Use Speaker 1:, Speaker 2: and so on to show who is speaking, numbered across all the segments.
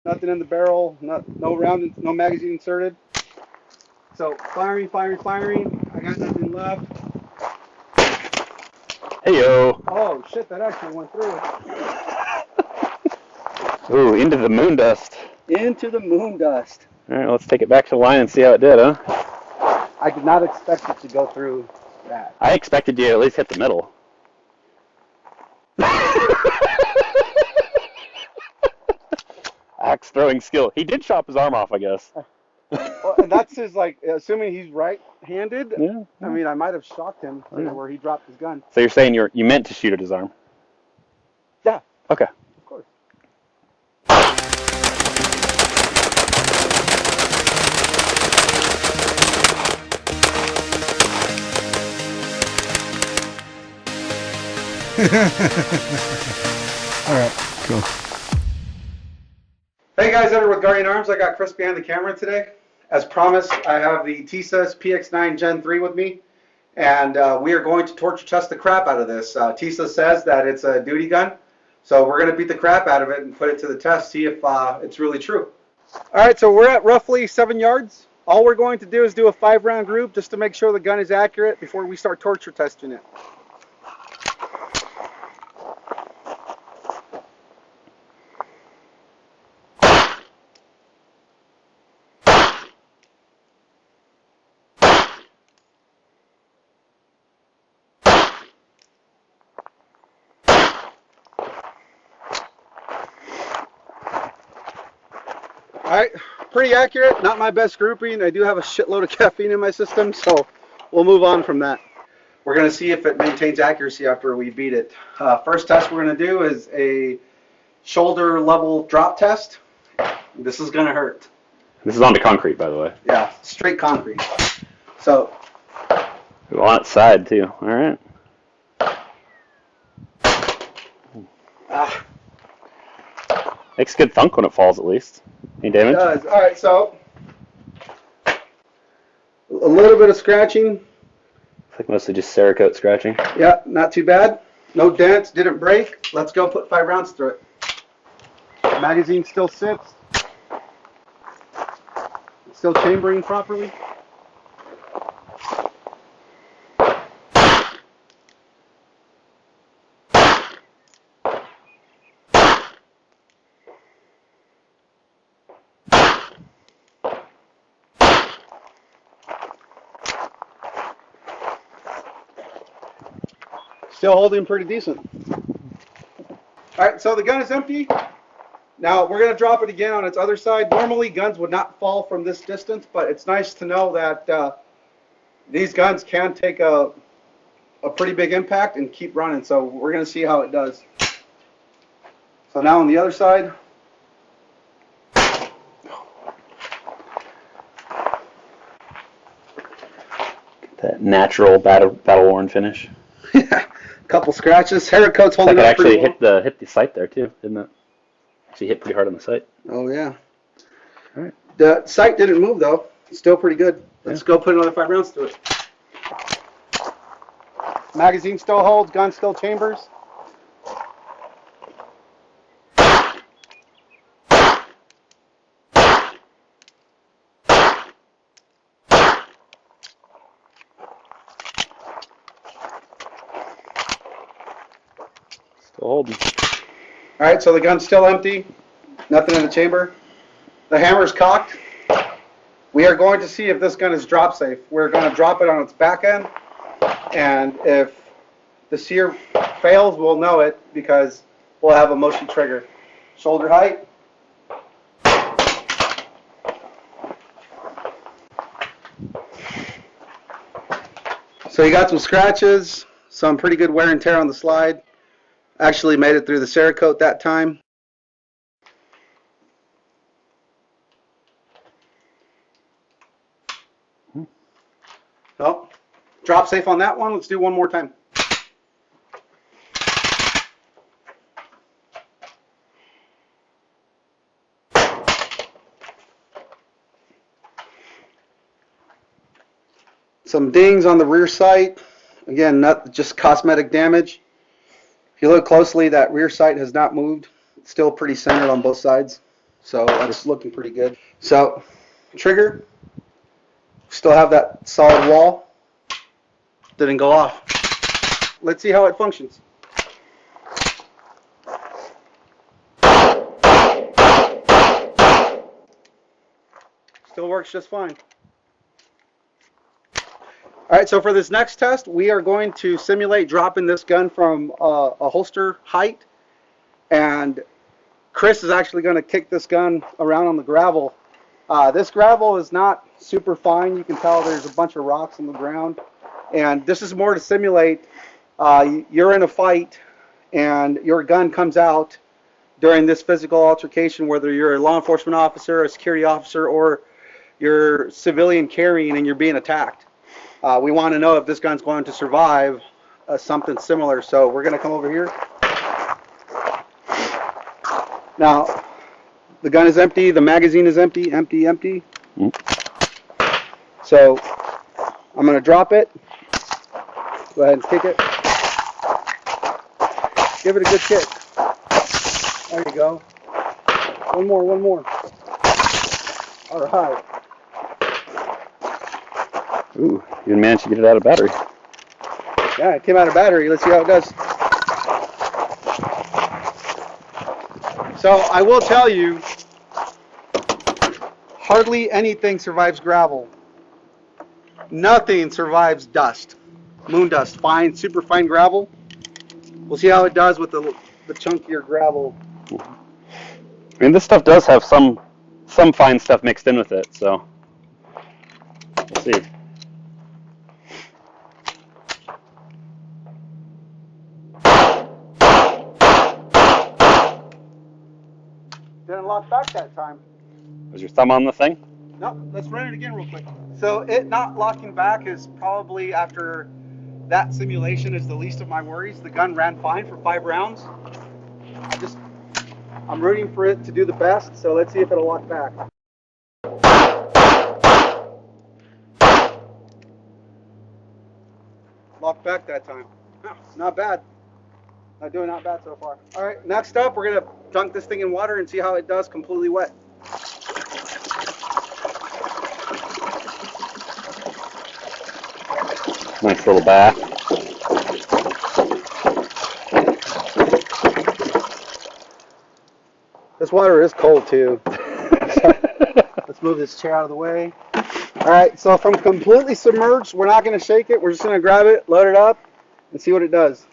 Speaker 1: Nothing in the barrel, no round, no magazine inserted. So firing. I got nothing left.
Speaker 2: Hey yo!
Speaker 1: Oh shit, that actually went through.
Speaker 2: Ooh, into the Moondust.
Speaker 1: Into the Moondust.
Speaker 2: All right, let's take it back to the line and see how it did, huh?
Speaker 1: I did not expect it to go through that.
Speaker 2: I expected you to at least hit the middle. Axe throwing skill. He did chop his arm off, I guess.
Speaker 1: Well, and that's his, like, assuming he's right-handed.
Speaker 2: Yeah.
Speaker 1: I mean, I might have shocked him to where he dropped his gun.
Speaker 2: So you're saying you meant to shoot at his arm?
Speaker 1: Yeah.
Speaker 2: Okay.
Speaker 1: Of course.
Speaker 3: All right, cool.
Speaker 1: Hey guys, Edward with Guardian Arms. I got Chris behind the camera today. As promised, I have the Tisas PX-9 Gen 3 with me, and we are going to torture test the crap out of this. Tisas says that it's a duty gun, so we're going to beat the crap out of it and put it to the test, see if it's really true. All right, so we're at roughly 7 yards. All we're going to do is do a 5-round group just to make sure the gun is accurate before we start torture testing it. All right, pretty accurate, not my best grouping. I do have a shitload of caffeine in my system, so we'll move on from that. We're going to see if it maintains accuracy after we beat it. First test we're going to do is a shoulder level drop test. This is going to hurt.
Speaker 2: This is onto concrete, by the way.
Speaker 1: Yeah, straight concrete. So.
Speaker 2: On its side, too. All right. Makes a good thunk when it falls, at least. Any damage?
Speaker 1: It does. All right, so a little bit of scratching.
Speaker 2: It's like mostly just Cerakote scratching.
Speaker 1: Yeah, not too bad. No dents, didn't break. Let's go put 5 rounds through it. Magazine still sits. Still chambering properly. Still holding pretty decent. All right, so the gun is empty. Now we're going to drop it again on its other side. Normally guns would not fall from this distance, but it's nice to know that these guns can take a pretty big impact and keep running. So we're going to see how it does. So now on the other side.
Speaker 2: That natural battle-worn finish.
Speaker 1: Yeah, couple scratches. Cerakote's holding up pretty well.
Speaker 2: Actually hit the sight there too, didn't it? Actually hit pretty hard on the sight.
Speaker 1: Oh yeah.
Speaker 2: All right.
Speaker 1: The sight didn't move though. It's still pretty good. Let's go put another 5 rounds through it. Magazine still holds. Gun still chambers.
Speaker 2: Still holding.
Speaker 1: All right, so the gun's still empty. Nothing in the chamber. The hammer's cocked. We are going to see if this gun is drop safe. We're going to drop it on its back end, and if the sear fails, we'll know it because we'll have a motion trigger. Shoulder height. So you got some scratches, some pretty good wear and tear on the slide. Actually made it through the Cerakote that time. So, drop safe on that one. Let's do one more time. Some dings on the rear sight. Again, not just cosmetic damage. If you look closely, that rear sight has not moved. It's still pretty centered on both sides. So that's looking pretty good. So trigger, still have that solid wall. Didn't go off. Let's see how it functions. Still works just fine. All right, so for this next test, we are going to simulate dropping this gun from a holster height, and Chris is actually going to kick this gun around on the gravel. This gravel is not super fine. You can tell there's a bunch of rocks on the ground, and this is more to simulate you're in a fight and your gun comes out during this physical altercation, whether you're a law enforcement officer, a security officer, or you're civilian carrying and you're being attacked. We want to know if this gun's going to survive something similar. So we're going to come over here. Now, the gun is empty, the magazine is empty, empty. So I'm going to drop it. Go ahead and kick it. Give it a good kick. There you go. One more. All right.
Speaker 2: Ooh, you managed to get it out of battery.
Speaker 1: Yeah, it came out of battery. Let's see how it does. So I will tell you, hardly anything survives gravel. Nothing survives dust. Moondust, fine, super fine gravel. We'll see how it does with the chunkier gravel.
Speaker 2: I mean, this stuff does have some fine stuff mixed in with it, so we'll see.
Speaker 1: Didn't lock back that time.
Speaker 2: Was your thumb on the thing?
Speaker 1: No, let's run it again real quick. So it not locking back is probably, after that simulation, is the least of my worries. The gun ran fine for 5 rounds. I'm rooting for it to do the best, so let's see if it'll lock back. Locked back that time. Oh, not bad. Not doing not bad so far. All right, next up, we're going to dunk this thing in water and see how it does completely wet.
Speaker 2: Nice little bath.
Speaker 1: This water is cold too. Let's move this chair out of the way. All right, so if I'm completely submerged, we're not going to shake it. We're just going to grab it, load it up, and see what it does.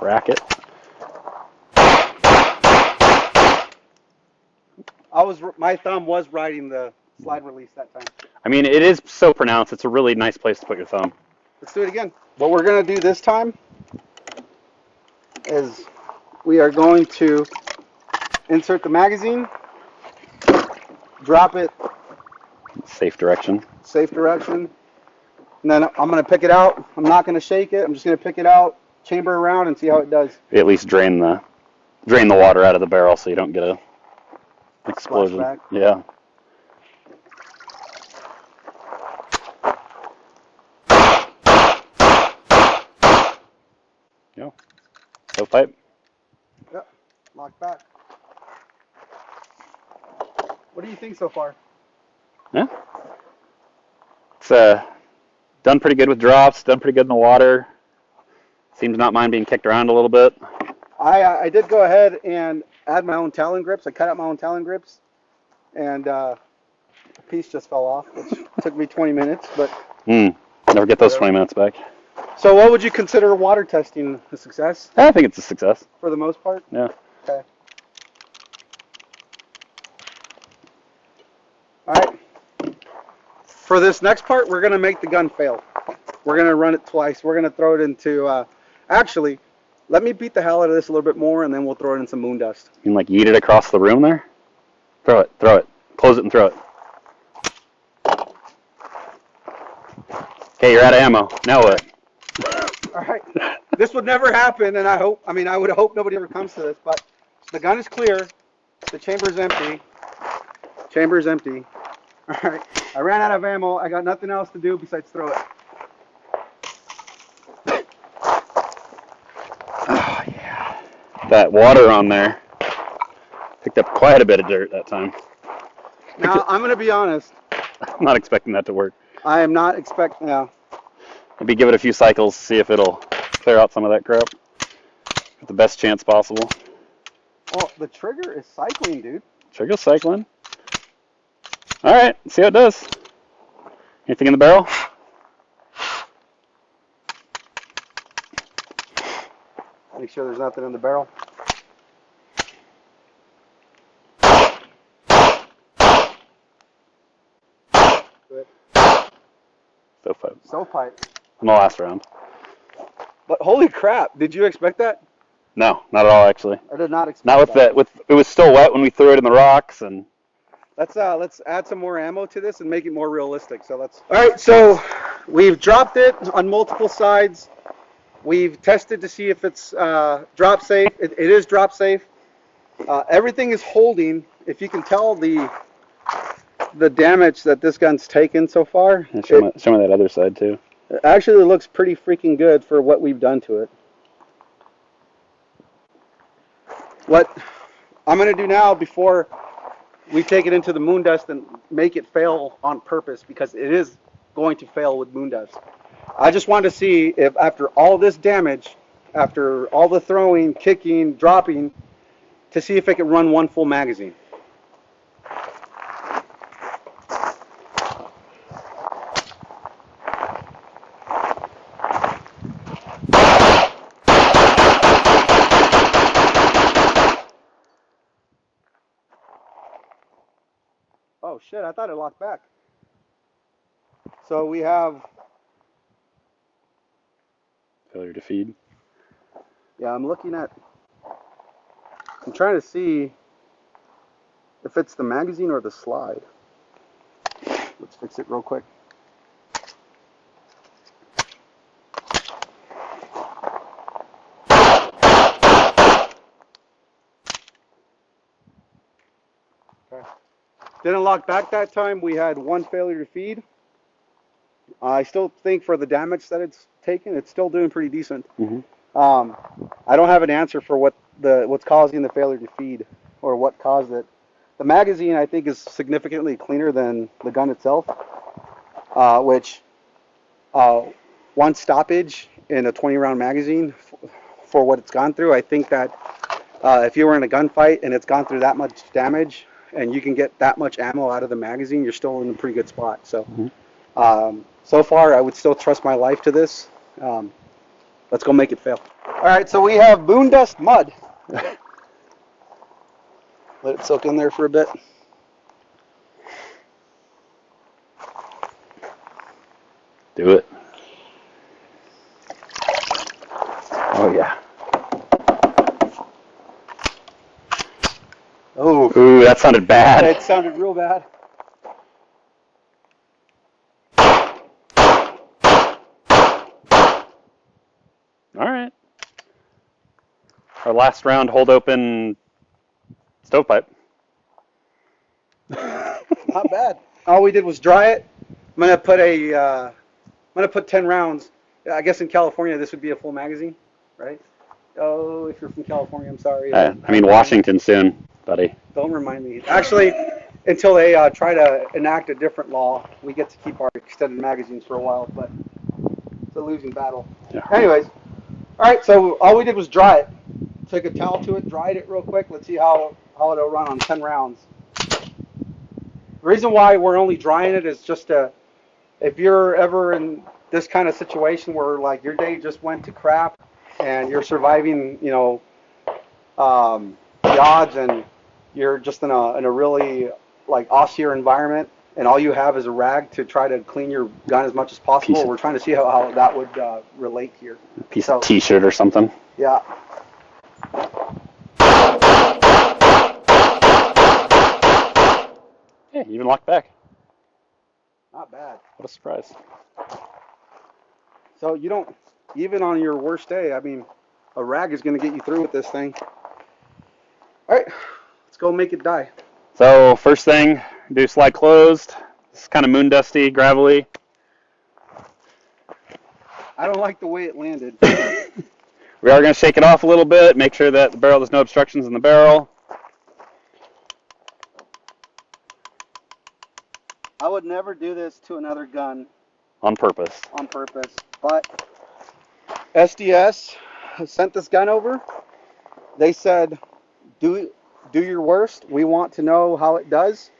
Speaker 2: Racket.
Speaker 1: My thumb was riding the slide release that time.
Speaker 2: I mean, it is so pronounced. It's a really nice place to put your thumb.
Speaker 1: Let's do it again. What we're going to do this time is we are going to insert the magazine, drop it.
Speaker 2: Safe direction.
Speaker 1: Safe direction. And then I'm going to pick it out. I'm not going to shake it. I'm just going to pick it out, chamber around, and see how it does.
Speaker 2: At least drain the water out of the barrel so you don't get a explosion.
Speaker 1: Flashback.
Speaker 2: Yeah. Yeah. So pipe.
Speaker 1: Yep. Lock back. What do you think so far?
Speaker 2: Yeah. It's done pretty good with drops, done pretty good in the water. Seems to not mind being kicked around a little bit.
Speaker 1: I did go ahead and add my own Talon grips. I cut out my own Talon grips, and a piece just fell off, which took me 20 minutes. But
Speaker 2: never get those 20 minutes back.
Speaker 1: So what would you consider water testing a success?
Speaker 2: I think it's a success.
Speaker 1: For the most part?
Speaker 2: Yeah.
Speaker 1: Okay. All right. For this next part, we're going to make the gun fail. We're going to run it twice. We're going to throw it into, actually, let me beat the hell out of this a little bit more, and then we'll throw it in some Moondust.
Speaker 2: You can like yeet it across the room there? Throw it. Close it and throw it. Okay, you're out of ammo. Now what?
Speaker 1: All right. This would never happen, and I would hope nobody ever comes to this, but the gun is clear. The chamber's empty. Chamber's empty. All right. I ran out of ammo. I got nothing else to do besides throw it.
Speaker 2: Oh, yeah. That water on there. Picked up quite a bit of dirt that time.
Speaker 1: Now, I'm going to be honest.
Speaker 2: I'm not expecting that to work.
Speaker 1: I am not expecting, yeah.
Speaker 2: Maybe give it a few cycles, see if it'll clear out some of that crap. With the best chance possible.
Speaker 1: Well, the trigger is cycling, dude.
Speaker 2: Trigger's cycling. All right, see how it does. Anything in the barrel?
Speaker 1: Make sure there's nothing in the barrel. Good.
Speaker 2: Stovepipe.
Speaker 1: Stovepipe.
Speaker 2: On the last round.
Speaker 1: But holy crap, did you expect that?
Speaker 2: No, not at all, actually.
Speaker 1: I did not expect
Speaker 2: Not with
Speaker 1: that.
Speaker 2: it was still wet when we threw it in the rocks, and
Speaker 1: Let's add some more ammo to this and make it more realistic. So let's. All right, so we've dropped it on multiple sides. We've tested to see if it's drop safe. It is drop safe. Everything is holding. If you can tell the damage that this gun's taken so far.
Speaker 2: and show me that other side too.
Speaker 1: It actually looks pretty freaking good for what we've done to it. What I'm going to do now before we take it into the Moondust and make it fail on purpose, because it is going to fail with Moondust. I just wanted to see if after all this damage, after all the throwing, kicking, dropping, to see if it can run one full magazine. Oh shit, I thought it locked back. So we have,
Speaker 2: Failure to feed.
Speaker 1: yeah, I'm trying to see if it's the magazine or the slide. Let's fix it real quick. Okay. Didn't lock back that time. We had one failure to feed. I still think for the damage that it's taken, it's still doing pretty decent.
Speaker 2: Mm-hmm.
Speaker 1: I don't have an answer for what's causing the failure to feed or what caused it. The magazine, I think, is significantly cleaner than the gun itself, which one stoppage in a 20-round magazine for what it's gone through. I think that if you were in a gunfight and it's gone through that much damage and you can get that much ammo out of the magazine, you're still in a pretty good spot. So, so far, I would still trust my life to this. Let's go make it fail. All right, so we have Moondust mud. Let it soak in there for a bit.
Speaker 2: Do it. Oh yeah.
Speaker 1: Oh,
Speaker 2: Ooh, that sounded bad.
Speaker 1: it sounded real bad.
Speaker 2: All right. Our last round hold open stovepipe.
Speaker 1: Not bad. All we did was dry it. I'm gonna put 10 rounds. I guess in California this would be a full magazine, right? Oh, if you're from California, I'm sorry.
Speaker 2: I mean Washington soon, buddy.
Speaker 1: Don't remind me. Actually, until they try to enact a different law, we get to keep our extended magazines for a while, but it's a losing battle.
Speaker 2: Yeah.
Speaker 1: Anyways, all right, so all we did was dry it. Took a towel to it, dried it real quick. Let's see how it'll run on 10 rounds. The reason why we're only drying it is just if you're ever in this kind of situation where like your day just went to crap and you're surviving, the odds, and you're just in a really like austere environment, and all you have is a rag to try to clean your gun as much as possible. We're trying to see how that would relate here.
Speaker 2: Piece of T-shirt or something.
Speaker 1: Yeah.
Speaker 2: Hey, even locked back.
Speaker 1: Not bad.
Speaker 2: What a surprise.
Speaker 1: So you don't, even on your worst day, I mean, a rag is going to get you through with this thing. All right, let's go make it die.
Speaker 2: So first thing, do slide closed. It's kind of moondusty, gravelly.
Speaker 1: I don't like the way it landed.
Speaker 2: We are going to shake it off a little bit, make sure that the barrel, there's no obstructions in the barrel.
Speaker 1: I would never do this to another gun
Speaker 2: On purpose.
Speaker 1: on purpose, but SDS sent this gun over. They said, do your worst. We want to know how it does.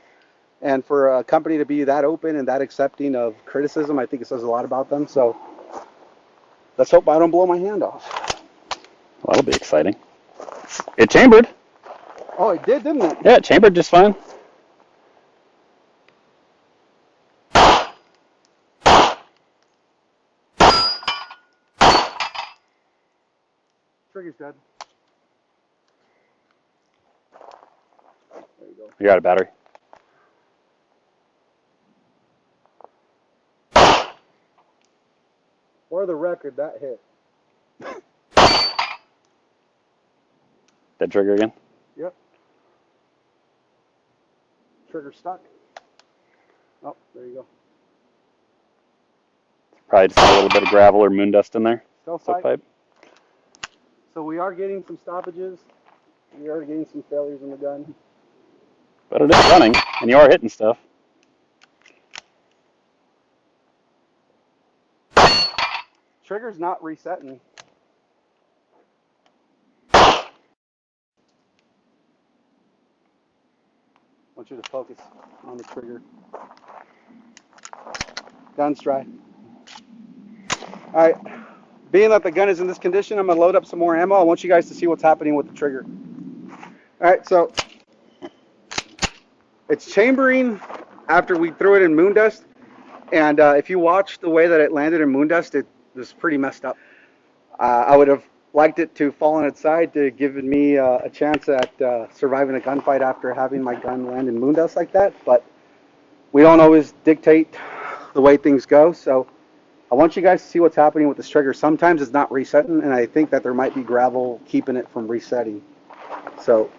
Speaker 1: And for a company to be that open and that accepting of criticism, I think it says a lot about them. So let's hope I don't blow my hand off.
Speaker 2: Well, that'll be exciting. It chambered.
Speaker 1: Oh, it did, didn't it?
Speaker 2: Yeah, it chambered just fine.
Speaker 1: Trigger's dead. There you go.
Speaker 2: You're out of battery.
Speaker 1: For the record, that hit.
Speaker 2: Dead trigger again?
Speaker 1: Yep. Trigger stuck. Oh, there you go.
Speaker 2: Probably just a little bit of gravel or moondust in there.
Speaker 1: Stovepipe. So we are getting some stoppages. We are getting some failures in the gun.
Speaker 2: But it is running, and you are hitting stuff.
Speaker 1: Trigger's not resetting. I want you to focus on the trigger. Gun's dry. Alright, being that the gun is in this condition, I'm going to load up some more ammo. I want you guys to see what's happening with the trigger. Alright, so it's chambering after we threw it in Moondust. And if you watch the way that it landed in Moondust, it was pretty messed up. I would have liked it to fall on its side to give me a chance at surviving a gunfight after having my gun land in Moondust like that, but we don't always dictate the way things go, so I want you guys to see what's happening with this trigger. Sometimes it's not resetting, and I think that there might be gravel keeping it from resetting. So,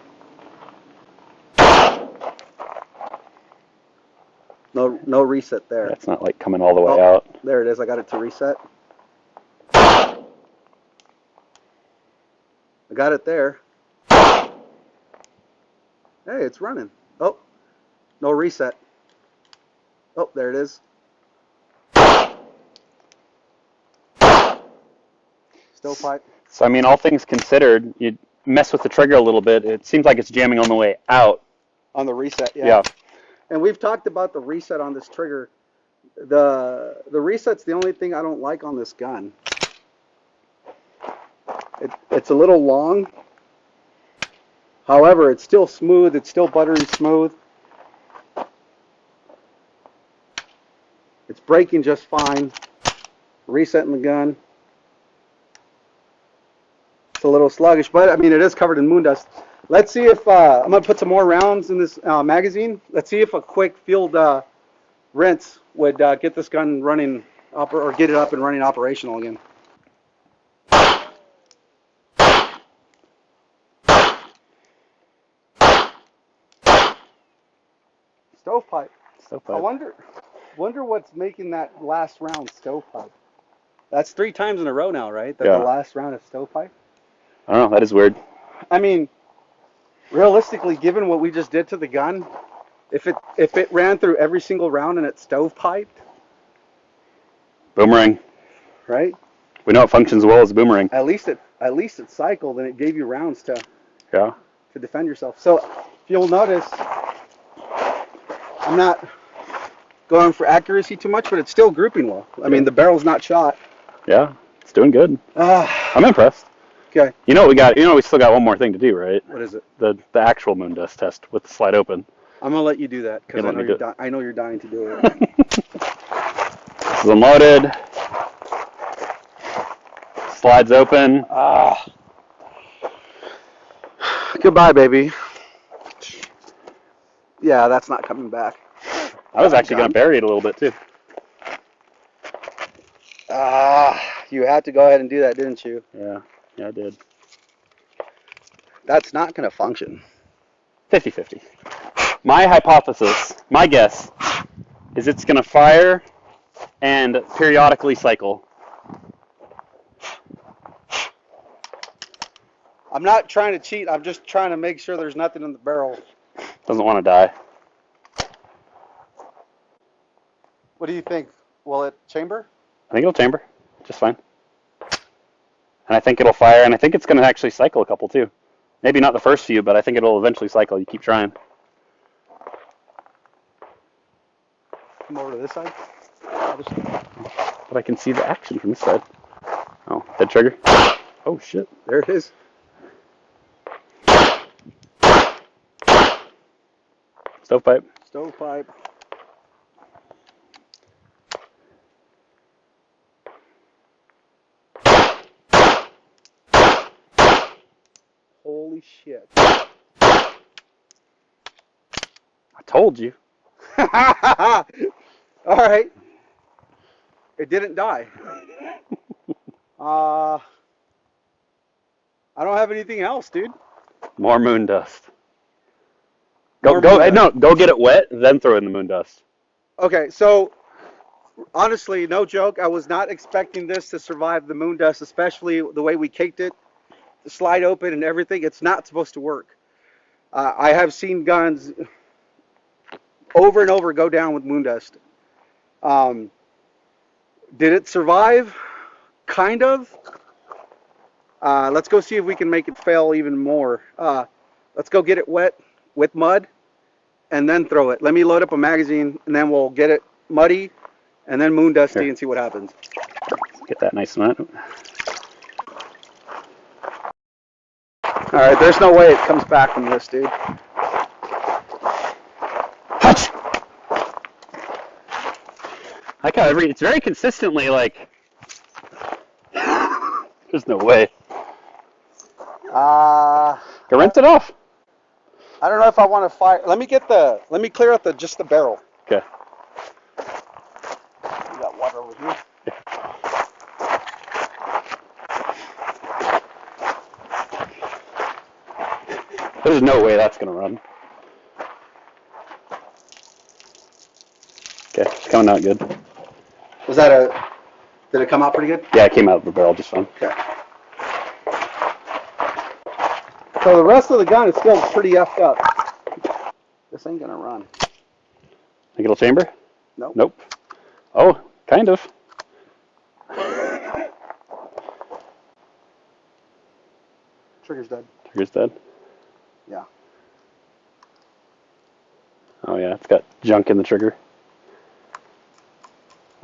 Speaker 1: no reset there.
Speaker 2: That's not like coming all the way out.
Speaker 1: There it is, I got it to reset. I got it there. Hey, it's running. Oh, no reset. Oh, there it is. Stovepipe.
Speaker 2: So, I mean, all things considered, you mess with the trigger a little bit, it seems like it's jamming on the way out.
Speaker 1: On the reset, yeah.
Speaker 2: Yeah.
Speaker 1: And we've talked about the reset on this trigger. The reset's the only thing I don't like on this gun. It's a little long. However, it's still smooth. It's still buttery smooth. It's braking just fine. Resetting the gun. It's a little sluggish, but I mean, it is covered in moondust. Let's see if I'm going to put some more rounds in this magazine. Let's see if a quick field rinse would get this gun running or get it up and running operational again. Stovepipe.
Speaker 2: Stovepipe.
Speaker 1: I wonder what's making that last round stovepipe. That's 3 times in a row now, right? That
Speaker 2: Yeah.
Speaker 1: the last round is stovepipe.
Speaker 2: I don't know. That is weird.
Speaker 1: I mean, realistically, given what we just did to the gun, if it ran through every single round and it stovepiped,
Speaker 2: Boomerang.
Speaker 1: right?
Speaker 2: We know it functions well as a boomerang.
Speaker 1: At least it cycled and it gave you rounds to defend yourself. So if you'll notice, I'm not going for accuracy too much, but it's still grouping well. I mean, the barrel's not shot.
Speaker 2: Yeah, it's doing good. I'm impressed.
Speaker 1: Okay.
Speaker 2: You know what we got? You know we still got one more thing to do, right?
Speaker 1: What is it?
Speaker 2: The actual moondust test with the slide open.
Speaker 1: I'm gonna let you do that because I know you're dying to do it.
Speaker 2: This is unloaded. Slides open.
Speaker 1: Goodbye, baby. Yeah, that's not coming back.
Speaker 2: I was actually going to bury it a little bit too.
Speaker 1: You had to go ahead and do that, didn't you?
Speaker 2: Yeah, I did.
Speaker 1: That's not going to function.
Speaker 2: 50-50. My hypothesis, my guess, is it's going to fire and periodically cycle.
Speaker 1: I'm not trying to cheat. I'm just trying to make sure there's nothing in the barrel.
Speaker 2: Doesn't want to die.
Speaker 1: What do you think? Will it chamber?
Speaker 2: I think it'll chamber just fine. And I think it'll fire, and I think it's going to actually cycle a couple too. Maybe not the first few, but I think it'll eventually cycle. You keep trying.
Speaker 1: Come over to this side.
Speaker 2: But I can see the action from this side. Oh, dead trigger. Oh, shit.
Speaker 1: There it is.
Speaker 2: Stovepipe.
Speaker 1: Stovepipe. Holy shit.
Speaker 2: I told you.
Speaker 1: All right. It didn't die. I don't have anything else, dude.
Speaker 2: More Moondust.
Speaker 1: More
Speaker 2: Go.
Speaker 1: Moondust.
Speaker 2: No, go get it wet, then throw it in the Moondust.
Speaker 1: Okay, so honestly, no joke, I was not expecting this to survive the Moondust, especially the way we caked it, the slide open and everything. It's not supposed to work. I have seen guns over and over go down with Moondust. Did it survive? Kind of. Let's go see if we can make it fail even more. Let's go get it wet with mud and then throw it. Let me load up a magazine and then we'll get it muddy and then Moondusty and see what happens.
Speaker 2: Get that nice mud.
Speaker 1: Alright, there's no way it comes back from this, dude.
Speaker 2: Hutch! I got it's very consistently like. There's no way. Go rinse it off.
Speaker 1: I don't know if I want to fire. Let me clear out just the barrel.
Speaker 2: Okay.
Speaker 1: We got water over here.
Speaker 2: There's no way that's gonna run. Okay, it's coming out good.
Speaker 1: Did it come out pretty good?
Speaker 2: Yeah, it came out of the barrel just fine.
Speaker 1: Okay. So the rest of the gun is still pretty effed up. This ain't gonna run.
Speaker 2: Think it'll chamber?
Speaker 1: Nope.
Speaker 2: Nope. Oh, kind of.
Speaker 1: Trigger's dead.
Speaker 2: Trigger's dead.
Speaker 1: Yeah.
Speaker 2: Oh yeah, it's got junk in the trigger.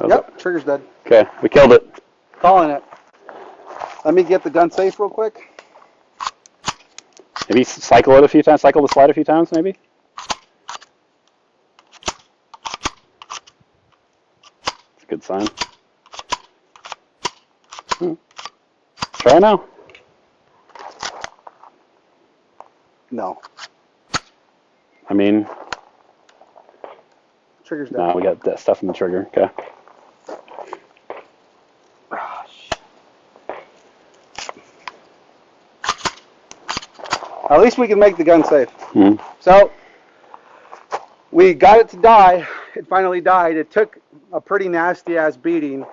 Speaker 1: Yep, trigger's dead.
Speaker 2: Okay, we killed it.
Speaker 1: Calling it. Let me get the gun safe real quick.
Speaker 2: Maybe cycle it a few times, cycle the slide a few times, maybe? That's a good sign. Try now.
Speaker 1: No.
Speaker 2: I mean,
Speaker 1: trigger's dead.
Speaker 2: no, we got that stuff in the trigger. Okay.
Speaker 1: At least we can make the gun safe.
Speaker 2: Mm-hmm.
Speaker 1: So, we got it to die. It finally died. It took a pretty nasty ass beating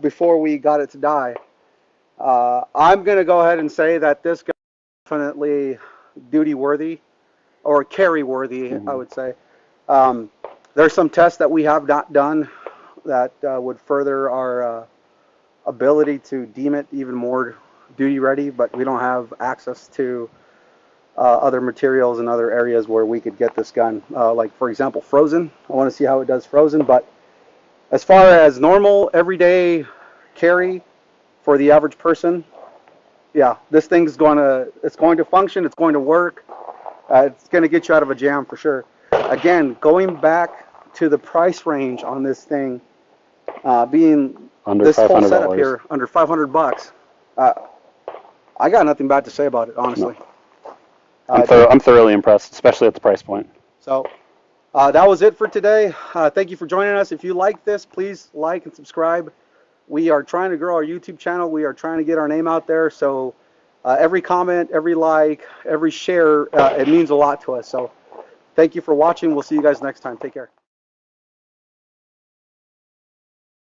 Speaker 1: before we got it to die. I'm going to go ahead and say that this gun is definitely duty worthy, or carry worthy, I would say. There's some tests that we have not done that would further our ability to deem it even more duty ready, but we don't have access to other materials and other areas where we could get this gun. Like, for example, frozen. I want to see how it does frozen, but as far as normal, everyday carry for the average person, yeah, this thing's it's going to function, it's going to work, it's going to get you out of a jam for sure. Again, going back to the price range on this thing, being
Speaker 2: Under
Speaker 1: this whole
Speaker 2: $500.
Speaker 1: setup here, under $500, I got nothing bad to say about it, honestly.
Speaker 2: No. I'm thoroughly impressed, especially at the price point.
Speaker 1: So, that was it for today. Thank you for joining us. If you like this, please like and subscribe. We are trying to grow our YouTube channel. We are trying to get our name out there. So, every comment, every like, every share, it means a lot to us. So, thank you for watching. We'll see you guys next time. Take care.